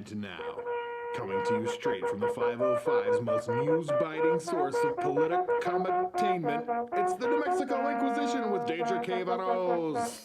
And now, coming to you straight from the 505's most news-biting source of politic-commentainment, it's the New Mexico Inquisition with Danger Cavanos.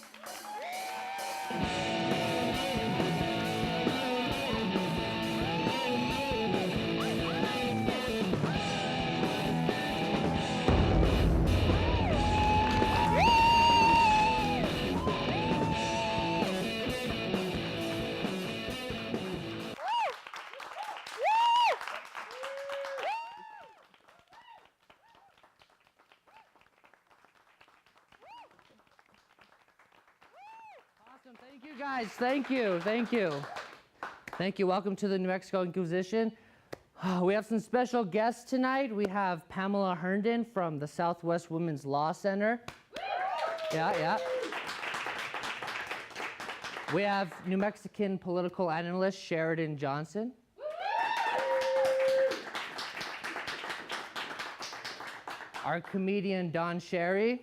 Thank you, guys. Thank you. Welcome to the New Mexico Inquisition. We have some special guests tonight. We have Pamela Herndon from the Southwest Women's Law Center. Yeah. We have New Mexican political analyst Sheridan Johnson. Our comedian Don Schary.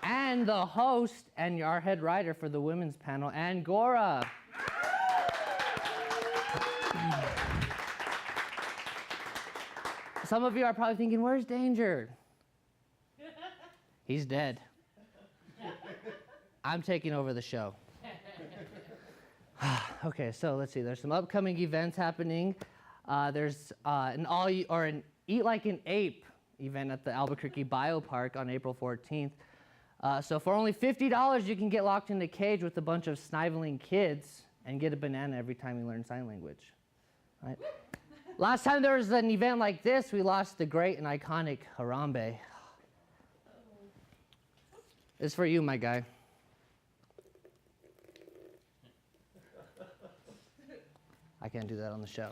And the host and our head writer for the women's panel, and Gora. Some of you are probably thinking, where's Danger? He's dead. I'm taking over the show. Okay, so let's see. There's some upcoming events happening. There's an Eat Like an Ape event at the Albuquerque Biopark on April 14th. So for only $50, you can get locked in a cage with a bunch of sniveling kids and get a banana every time you learn sign language. Right? Last time there was an event like this, we lost the great and iconic Harambe. It's for you, my guy. I can't do that on the show.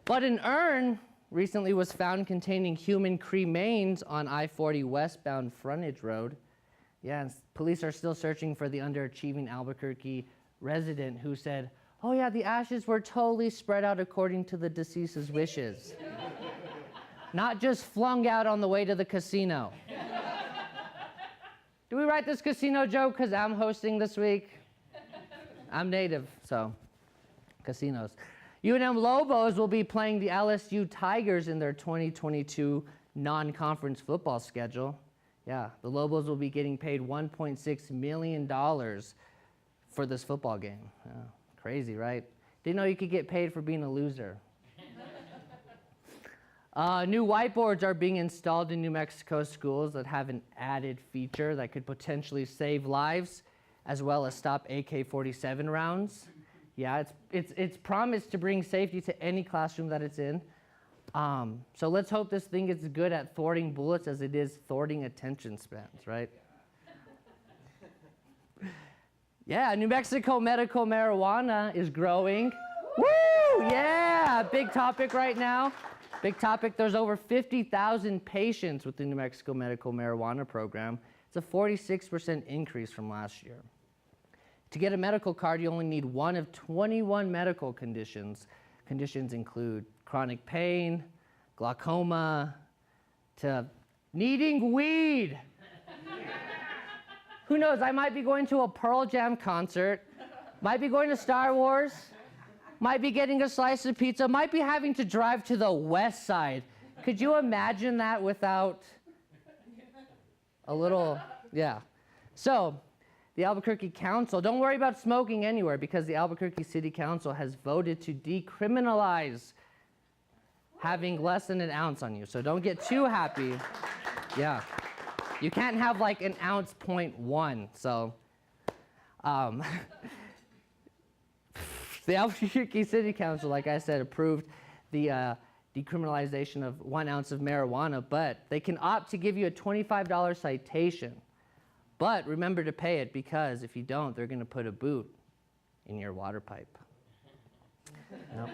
But an urn recently was found containing human cremains on I-40 westbound frontage road. Yeah, and police are still searching for the underachieving Albuquerque resident who said, oh yeah, the ashes were totally spread out according to the deceased's wishes. Not just flung out on the way to the casino. Do we write this casino joke because I'm hosting this week? I'm native, so casinos. UNM Lobos will be playing the LSU Tigers in their 2022 non-conference football schedule. Yeah, the Lobos will be getting paid $1.6 million for this football game. Yeah, crazy, right? Didn't know you could get paid for being a loser. New whiteboards are being installed in New Mexico schools that have an added feature that could potentially save lives, as well as stop AK-47 rounds. Yeah, it's promised to bring safety to any classroom that it's in. So let's hope this thing is good at thwarting bullets as it is thwarting attention spans, right? Yeah, New Mexico medical marijuana is growing. Woo! Yeah, big topic right now. Big topic. There's over 50,000 patients with the New Mexico medical marijuana program. It's a 46% increase from last year. To get a medical card, you only need one of 21 medical conditions. Conditions include chronic pain, glaucoma, to needing weed. Who knows, I might be going to a Pearl Jam concert, might be going to Star Wars, might be getting a slice of pizza, might be having to drive to the west side. Could you imagine that without a little, yeah. So, the Albuquerque Council, don't worry about smoking anywhere because the Albuquerque City Council has voted to decriminalize having less than an ounce on you. So don't get too happy. Yeah. You can't have like an ounce 0.1. So the Albuquerque City Council, like I said, approved the decriminalization of 1 ounce of marijuana, but they can opt to give you a $25 citation. But remember to pay it because if you don't, they're going to put a boot in your water pipe. Nope.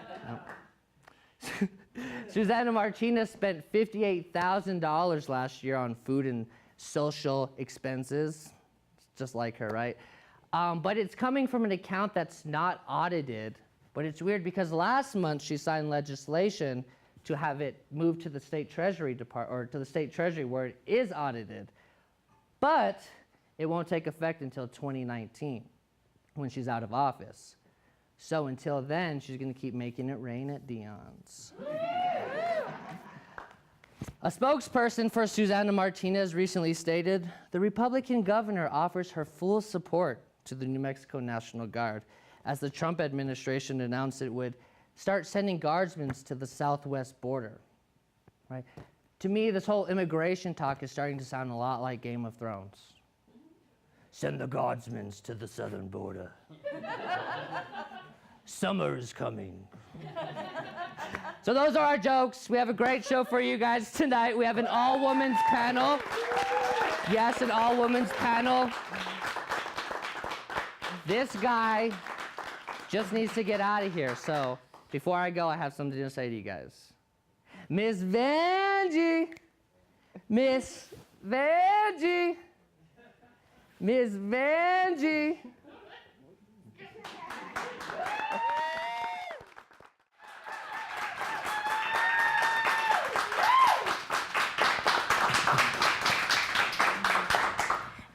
Susana Martinez spent $58,000 last year on food and social expenses, just like her, right? But it's coming from an account that's not audited. But it's weird because last month she signed legislation to have it moved to the state treasury department, or to the state treasury where it is audited. But It won't take effect until 2019 when she's out of office. So until then, she's going to keep making it rain at Dion's. A spokesperson for Susana Martinez recently stated, the Republican governor offers her full support to the New Mexico National Guard as the Trump administration announced it would start sending guardsmen to the southwest border. Right? To me, this whole immigration talk is starting to sound a lot like Game of Thrones. Send the guardsmen to the southern border. Summer is coming. So those are our jokes. We have a great show for you guys tonight. We have an all-women's panel. Yes, an all-women's panel. This guy just needs to get out of here. So before I go, I have something to say to you guys. Miss Vanjie. Miss Vanjie. Miss Vanjie.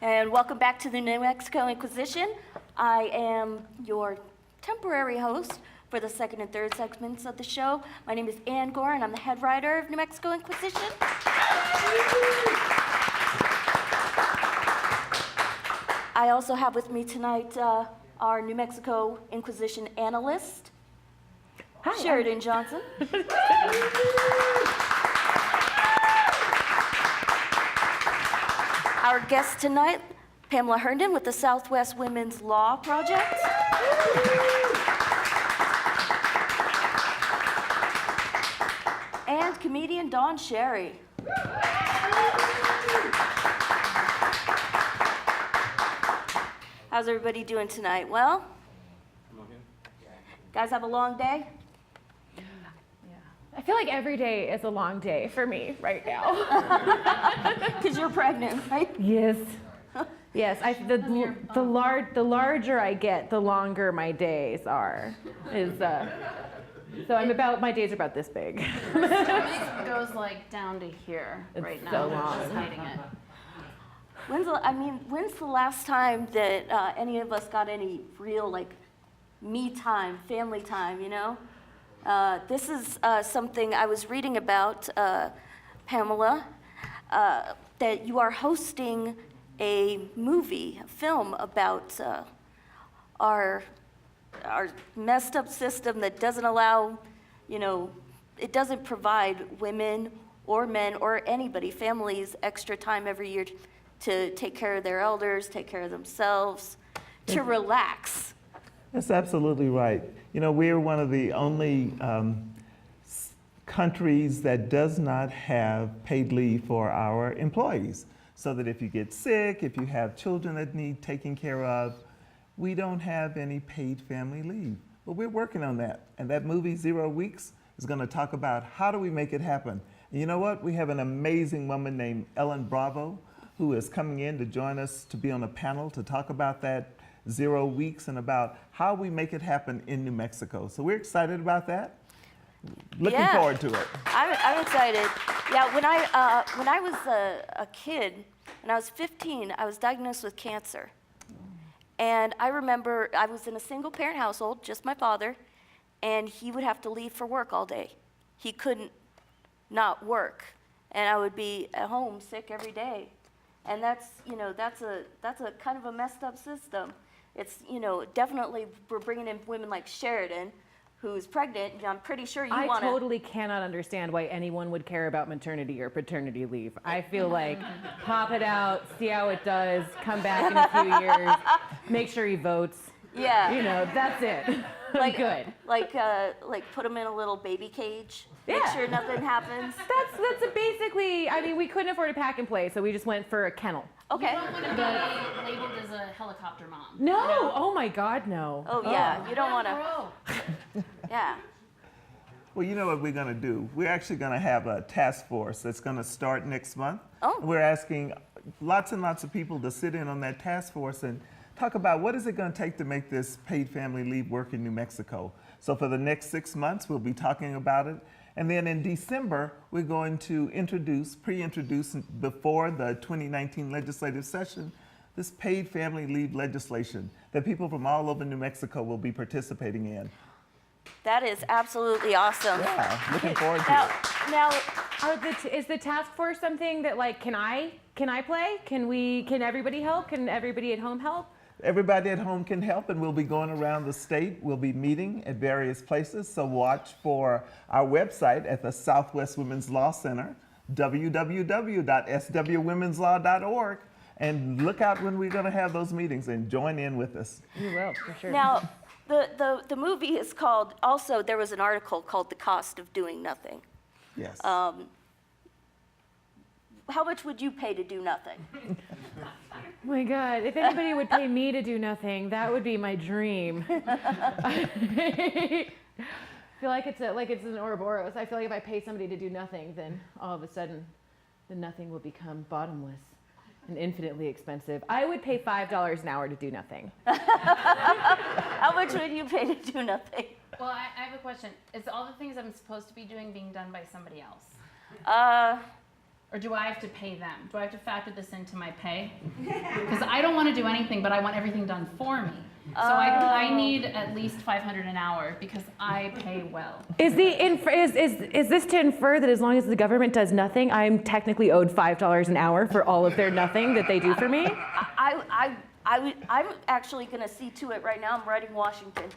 And welcome back to the New Mexico Inquisition. I am your temporary host for the second and third segments of the show. My name is Gora, and I'm the head writer of New Mexico Inquisition. I also have with me tonight our New Mexico Inquisition analyst, Hi, Sheridan Johnson. Our guest tonight, Pamela Herndon with the Southwest Women's Law Project. And comedian Dawn Schary. How's everybody doing tonight? Well? Guys have a long day? I feel like every day is a long day for me right now. Because you're pregnant, right? Yes. Yes, the larger I get, the longer my days are. So my days are about this big. It goes like down to here right It's now. so I'm long. just hiding it. When's the last time that any of us got any real me time, family time, you know? This is something I was reading about, Pamela, that you are hosting a film about our messed up system that doesn't allow, it doesn't provide women or men or anybody, families, extra time every year to take care of their elders, take care of themselves, to relax. That's absolutely right. We're one of the only countries that does not have paid leave for our employees. So that if you get sick, if you have children that need taken care of, we don't have any paid family leave. But we're working on that. And that movie, 0 Weeks, is going to talk about how do we make it happen. And you know what? We have an amazing woman named Ellen Bravo who is coming in to join us to be on a panel to talk about that 0 Weeks and about how we make it happen in New Mexico. So we're excited about that. Looking forward to it. I'm excited. Yeah, when I was a kid, when I was 15, I was diagnosed with cancer. And I remember I was in a single-parent household, just my father, and he would have to leave for work all day. He couldn't not work, and I would be at home sick every day. And that's a kind of a messed up system. It's, definitely we're bringing in women like Sheridan, who's pregnant. I'm pretty sure you want to. I totally cannot understand why anyone would care about maternity or paternity leave. I feel like pop it out, see how it does, come back in a few years, make sure he votes. Yeah. That's it. Like, good. Like put them in a little baby cage. Make Yeah. sure nothing happens. That's basically, we couldn't afford a pack and play, so we just went for a kennel. Okay. You don't want to be labeled as a helicopter mom. No, oh my God, no. Oh yeah, you don't want to. Bro. Yeah. Well, you know what we're going to do? We're actually going to have a task force that's going to start next month. Oh. We're asking lots and lots of people to sit in on that task force and talk about what is it going to take to make this paid family leave work in New Mexico. So for the next 6 months, we'll be talking about it. And then in December, we're going to pre-introduce before the 2019 legislative session, this paid family leave legislation that people from all over New Mexico will be participating in. That is absolutely awesome. Yeah, looking forward to it. Now, Is the task force something that like, can I play? Can everybody help? Can everybody at home help? Everybody at home can help, and we'll be going around the state. We'll be meeting at various places, so watch for our website at the Southwest Women's Law Center, www.swwomenslaw.org, and look out when we're going to have those meetings and join in with us. You will, for sure. now, the movie is called, also there was an article called The Cost of Doing Nothing. Yes. How much would you pay to do nothing? Oh my God, if anybody would pay me to do nothing, that would be my dream. I feel like it's an Ouroboros. I feel like if I pay somebody to do nothing, then all of a sudden, the nothing will become bottomless and infinitely expensive. I would pay $5 an hour to do nothing. How much would you pay to do nothing? Well, I have a question. Is all the things I'm supposed to be doing being done by somebody else? Or do I have to pay them? Do I have to factor this into my pay? Because I don't want to do anything, but I want everything done for me. So I need at least $500 an hour because I pay well. Is this to infer that as long as the government does nothing, I'm technically owed $5 an hour for all of their nothing that they do for me? I'm actually going to see to it right now. I'm writing Washington.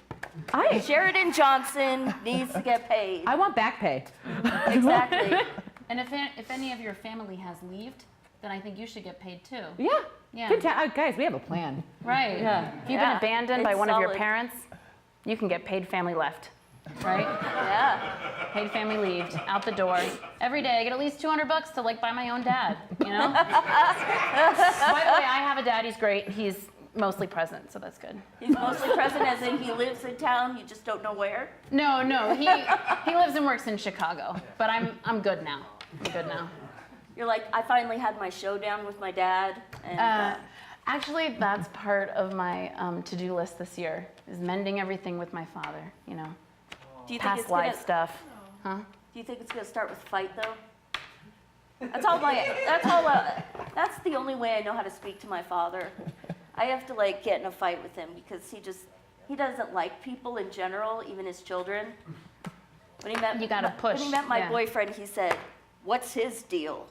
I Sheridan Johnson needs to get paid. want back pay. Exactly. And if any of your family has leaved, then I think you should get paid too. Yeah. Yeah. Good guys, we have a plan. Right. Yeah. If you've been abandoned by it's one of your solid. parents, you can get paid family left. Right? Yeah. Paid family leave, out the door. Every day I get at least $200 to like buy my own dad, you know? By the way, I have a dad, he's great. He's mostly present, so that's good. He's mostly present as in he lives in town, you just don't know where. No, he lives and works in Chicago, but I'm good now. I'm good now. You're like, I finally had my showdown with my dad. And, Actually, that's part of my to-do list this year, is mending everything with my father, you know? do you think Past it's gonna, life stuff. Huh? Do you think it's gonna start with fight though? That's the only way I know how to speak to my father. I have to like get in a fight with him because he doesn't like people in general, even his children. When he met You gotta push, When he met my yeah. boyfriend, he said, "What's his deal?"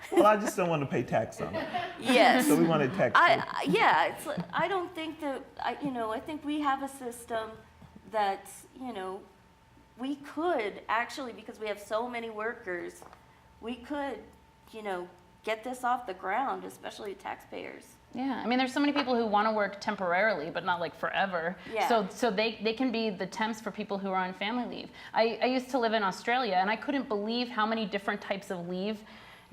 Well, I just don't want to pay tax on it. Yes. So we wanted tax. I don't think that, I think we have a system that, we could actually, because we have so many workers, we could, get this off the ground, especially taxpayers. Yeah, I mean, there's so many people who want to work temporarily, but not like forever. Yeah. So they can be the temps for people who are on family leave. I used to live in Australia, and I couldn't believe how many different types of leave,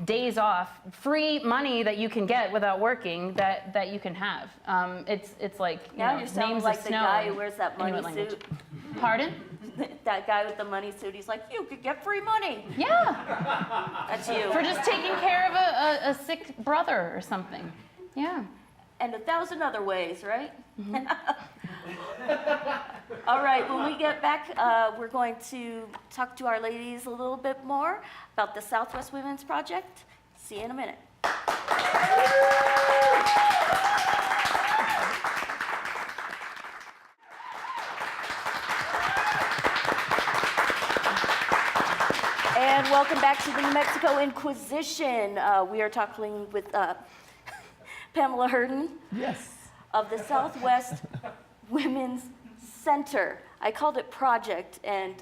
days off, free money that you can get without working that you can have. It's like Now you're sounding names like of the snow guy in who wears that money Inuit language. suit. Pardon? That guy with the money suit, he's like, you could get free money. Yeah, That's you. for just taking care of a sick brother or something. Yeah. And 1,000 other ways, right? Mm-hmm. All right, when we get back, we're going to talk to our ladies a little bit more about the Southwest Women's Project. See you in a minute. And welcome back to the New Mexico Inquisition. We are talking with Pamela Herndon Yes. of the Southwest Women's Center. I called it Project, and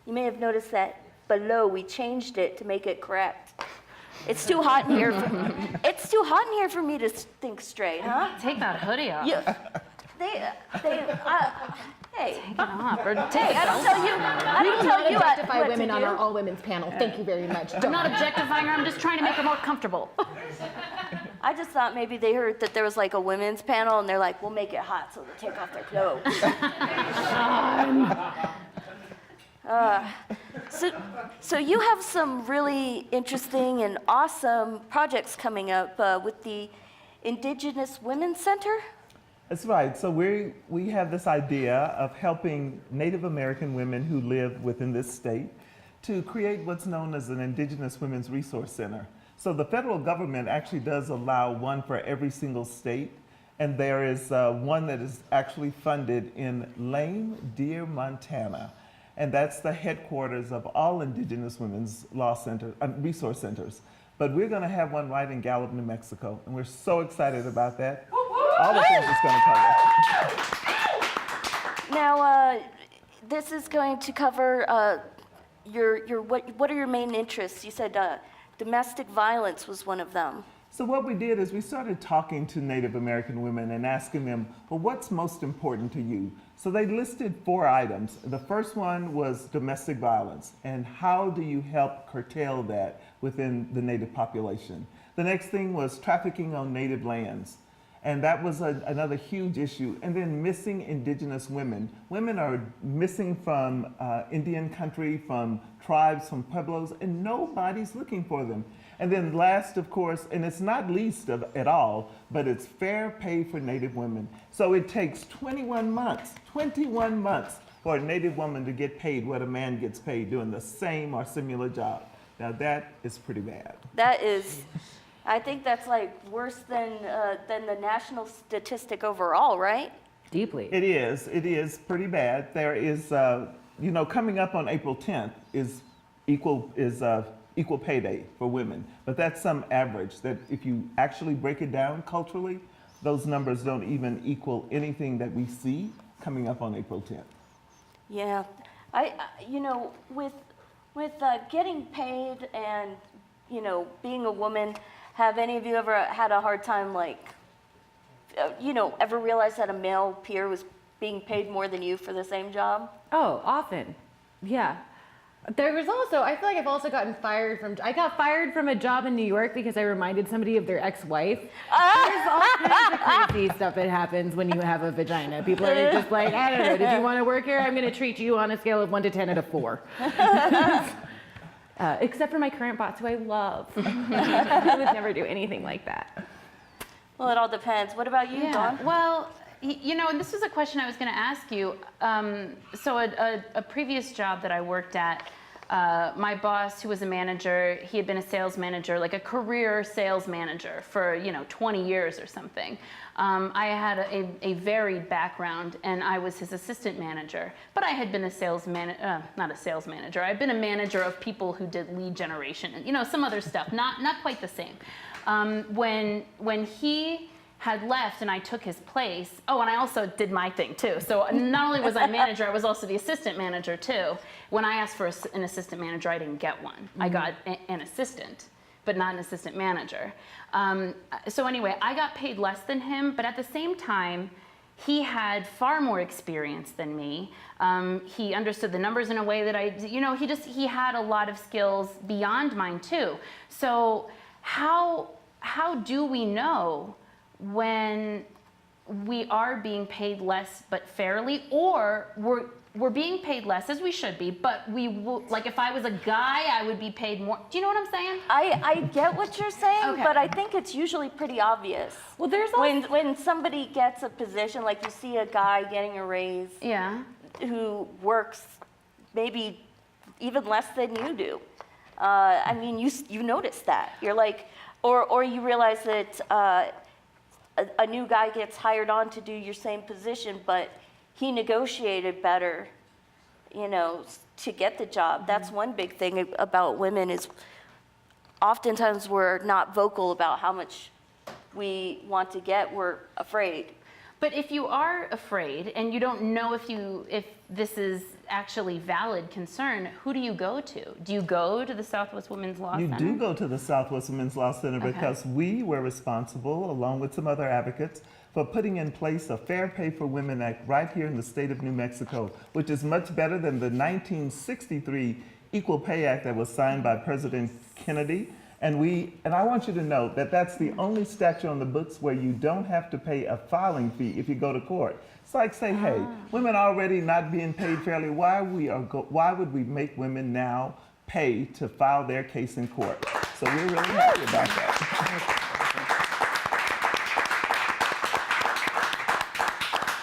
you may have noticed that below we changed it to make it correct. It's too hot in here. It's too hot in here for me to think straight, huh? Take that hoodie off. Hey. Take it off. Or take Hey, it I don't off. tell you. I don't tell you objectify what women to on do. our all women's panel. Thank you very much. I'm not objectifying her. I'm just trying to make her more comfortable. I just thought maybe they heard that there was like a women's panel, and they're like, "We'll make it hot so they'll take off their clothes." So you have some really interesting and awesome projects coming up with the Indigenous Women's Center. That's right. So we have this idea of helping Native American women who live within this state to create what's known as an Indigenous Women's Resource Center. So the federal government actually does allow one for every single state. And there is one that is actually funded in Lame Deer, Montana. And that's the headquarters of all Indigenous women's law center, resource centers. But we're going to have one right in Gallup, New Mexico. And we're so excited about that. All the things it's going to cover. Now, this is going to cover what are your main interests? You said domestic violence was one of them. So what we did is we started talking to Native American women and asking them, well, what's most important to you? So they listed 4 items. The first one was domestic violence, and how do you help curtail that within the Native population? The next thing was trafficking on Native lands, and that was another huge issue. And then missing Indigenous women. Women are missing from Indian country, from tribes, from pueblos, and nobody's looking for them. And then last, of course, and it's not least at all, but it's fair pay for Native women. So it takes 21 months for a Native woman to get paid what a man gets paid doing the same or similar job. Now that is pretty bad. That is, I think that's like worse than the national statistic overall, right? Deeply. It is pretty bad. There is, coming up on April 10th is equal pay day for women, but that's some average that if you actually break it down culturally, those numbers don't even equal anything that we see coming up on April 10th. Yeah, with getting paid and, being a woman, have any of you ever had a hard time, ever realized that a male peer was being paid more than you for the same job? Oh, often. Yeah. There was also, I feel like I've also gotten fired I got fired from a job in New York because I reminded somebody of their ex-wife. There's all kinds of crazy stuff that happens when you have a vagina. People are just like, I don't know, did you want to work here? I'm going to treat you on a scale of 1 to 10 at a 4. Except for my current boss, who I love. I would never do anything like that. Well, it all depends. What about you, Dawn? Well, and this was a question I was going to ask you. So a previous job that I worked at, my boss, who was a manager, he had been a sales manager, like a career sales manager for, 20 years or something. I had a varied background, and I was his assistant manager. But I had been not a sales manager. I'd been a manager of people who did lead generation and, some other stuff, not quite the same. When he had left and I took his place. Oh, and I also did my thing too. So not only was I manager, I was also the assistant manager too. When I asked for an assistant manager, I didn't get one. Mm-hmm. I got an assistant, but not an assistant manager. So anyway, I got paid less than him, but at the same time, he had far more experience than me. He understood the numbers in a way that he had a lot of skills beyond mine too. So how do we know when we are being paid less but fairly, or we're being paid less as we should be, but we will, like if I was a guy, I would be paid more. Do you know what I'm saying? I get what you're saying, okay. But I think it's usually pretty obvious. Well, there's when somebody gets a position, like you see a guy getting a raise, yeah, who works maybe even less than you do. You notice that. You're like, or you realize that a new guy gets hired on to do your same position, but he negotiated better, to get the job. That's one big thing about women is oftentimes we're not vocal about how much we want to get. We're afraid. But if you are afraid and you don't know if this is actually valid concern, who do you go to? Do you go to the Southwest Women's Law Center? You do go to the Southwest Women's Law Center because we were responsible, along with some other advocates, for putting in place a Fair Pay for Women Act right here in the state of New Mexico, which is much better than the 1963 Equal Pay Act that was signed by President Kennedy. And I want you to know that that's the only statute on the books where you don't have to pay a filing fee if you go to court. It's like saying, hey, women already not being paid fairly, why would we make women now pay to file their case in court? So we're really happy about that.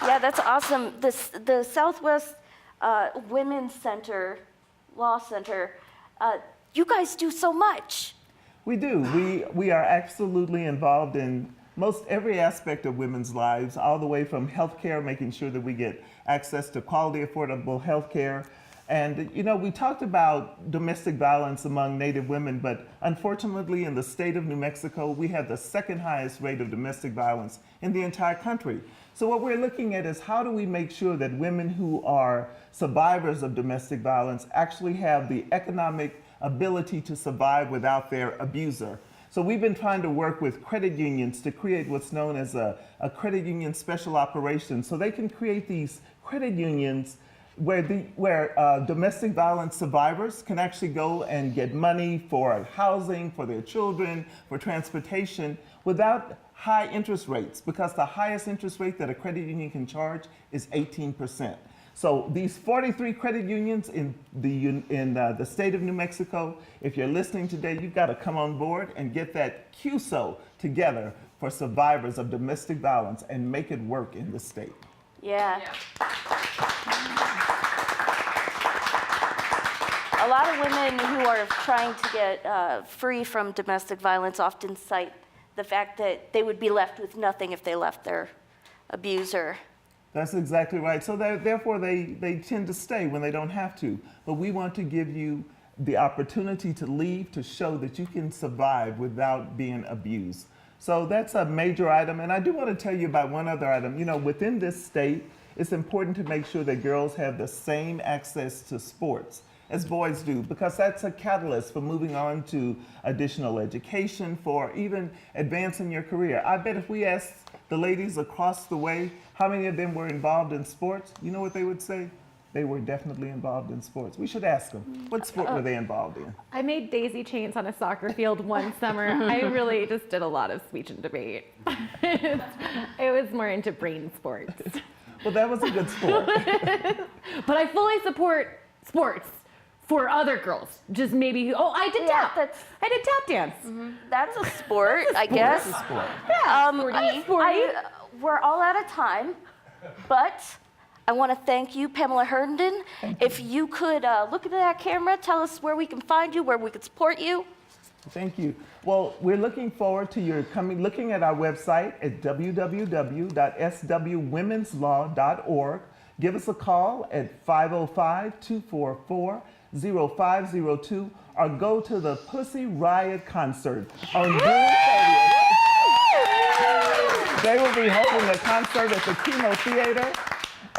Yeah, that's awesome. The Southwest Women's Center, Law Center, you guys do so much. We do. We are absolutely involved in most every aspect of women's lives, all the way from healthcare, making sure that we get access to quality, affordable healthcare. And, you know, we talked about domestic violence among Native women, but unfortunately in the state of New Mexico, we have the second highest rate of domestic violence in the entire country. So what we're looking at is how do we make sure that women who are survivors of domestic violence actually have the economic ability to survive without their abuser. So we've been trying to work with credit unions to create what's known as a credit union special operation. So they can create these credit unions where domestic violence survivors can actually go and get money for housing, for their children, for transportation, without high interest rates, because the highest interest rate that a credit union can charge is 18%. So these 43 credit unions in the state of New Mexico, if you're listening today, you've got to come on board and get that QSO together for survivors of domestic violence and make it work in the state. Yeah. A lot of women who are trying to get free from domestic violence often cite the fact that they would be left with nothing if they left their abuser. That's exactly right. So therefore, they tend to stay when they don't have to. But we want to give you the opportunity to leave to show that you can survive without being abused. So that's a major item. And I do want to tell you about one other item. You know, within this state, it's important to make sure that girls have the same access to sports as boys do, because that's a catalyst for moving on to additional education, for even advancing your career. I bet if we asked the ladies across the way how many of them were involved in sports, you know what they would say? They were definitely involved in sports. We should ask them, what sport were they involved in? I made daisy chains on a soccer field one summer. I really just did a lot of speech and debate. It was more into brain sports. Well, that was a good sport. But I fully support sports for other girls. Just maybe, I did tap. I did tap dance. Mm-hmm. That's a sport, I guess. That's a sport. Yeah, we're all out of time, but I want to thank you, Pamela Herndon. If you could look into that camera, tell us where we can find you, where we can support you. Thank you. Well, we're looking forward to your looking at our website at www.swwomenslaw.org. Give us a call at 505-244-0502 or go to the Pussy Riot concert on June 30th. They will be holding a concert at the Kino Theater,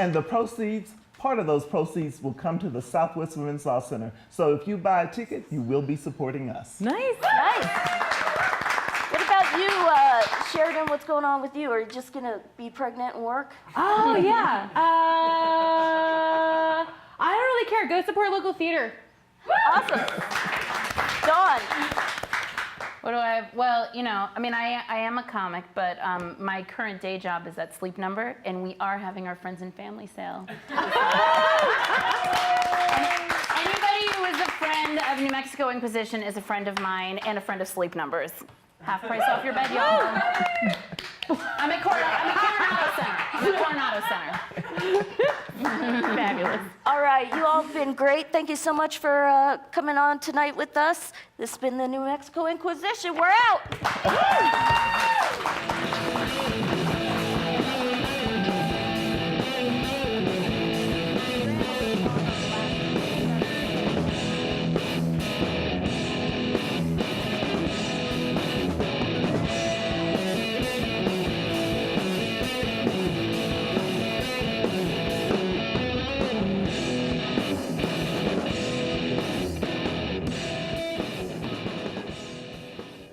and the proceeds, part of those proceeds will come to the Southwest Women's Law Center. So if you buy a ticket, you will be supporting us. Nice. What about you, Sheridan? What's going on with you? Are you just going to be pregnant and work? Oh, yeah. I don't really care. Go support local theater. Awesome. Dawn. What do I have? Well, you know, I mean, I am a comic, but my current day job is at Sleep Number, and we are having our friends and family sale. Anybody who is a friend of New Mexico Inquisition is a friend of mine and a friend of Sleep Numbers. Half price off your bed, y'all. I'm at Coronado Center. Fabulous. All right, you all have been great. Thank you so much for coming on tonight with us. This has been the New Mexico Inquisition. We're out.